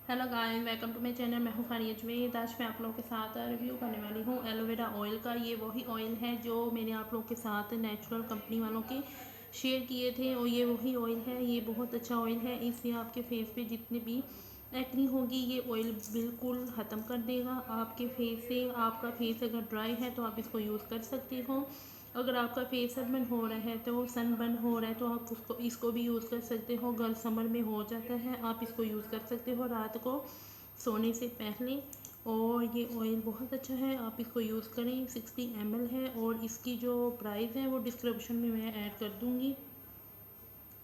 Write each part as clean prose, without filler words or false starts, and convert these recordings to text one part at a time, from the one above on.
Hello guys, welcome to my channel. मैं हूँ फारिया जुवेद। आज मैं आप लोगों के साथ रिव्यू करने वाली हूँ एलोवेरा ऑयल का। ये वही ऑयल है जो मैंने आप लोगों के साथ नेचुरल कंपनी वालों के शेयर किए थे, और ये वही ऑयल है। ये बहुत अच्छा ऑयल है। इससे आपके फेस पे जितने भी एक्नी होगी ये ऑयल बिल्कुल ख़त्म कर देगा आपके फेस से। आपका फेस अगर ड्राई है तो आप इसको यूज़ कर सकते हो। अगर आपका फेस सनबर्न हो रहा है तो सनबर्न हो रहा है तो आप इसको भी यूज़ कर सकते हो। गर्ल समर में हो जाता है, आप इसको यूज़ कर सकते हो रात को सोने से पहले। और ये ऑयल बहुत अच्छा है, आप इसको यूज़ करें। 60 ml है और इसकी जो प्राइस है वो डिस्क्रिप्शन में मैं ऐड कर दूँगी।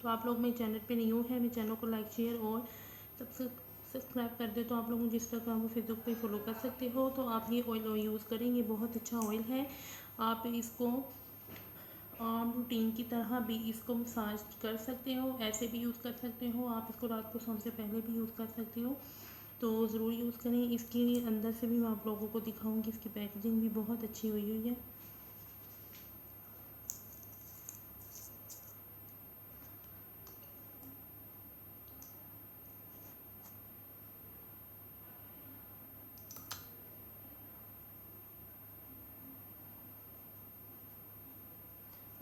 तो आप लोग मेरे चैनल पे न्यू है, मेरे चैनल को लाइक शेयर और सब्सक्राइब कर दे। तो आप लोग इंस्टाग्राम और फेसबुक पे फॉलो कर सकते हो। तो आप ये ऑयल यूज़ करें, ये बहुत अच्छा ऑयल है। आप इसको आम रूटीन की तरह भी इसको मसाज कर सकते हो, ऐसे भी यूज़ कर सकते हो। आप इसको रात को सोने से पहले भी यूज़ कर सकते हो। तो ज़रूर यूज़ करें। इसके अंदर से भी मैं आप लोगों को दिखाऊंगी। इसकी पैकेजिंग भी बहुत अच्छी हुई है।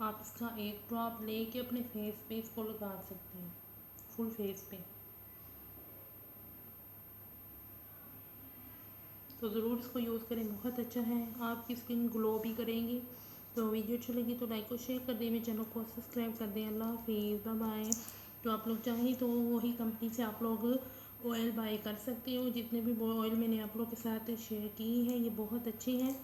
आप इसका एक ड्रॉप लेके अपने फेस पे इसको लगा सकते हैं, फुल फेस पे। तो ज़रूर इसको यूज़ करें, बहुत अच्छा है। आपकी स्किन ग्लो भी करेंगी। तो वीडियो अच्छी लगी तो लाइक और शेयर कर दें, मेरे चैनल को सब्सक्राइब कर दें। अल्लाह हाफिज़, बाय बाय। तो आप लोग चाहें तो वही कंपनी से आप लोग ऑयल बाय कर सकते हो। जितने भी ऑयल मैंने आप लोग के साथ शेयर की हैं ये बहुत अच्छे हैं।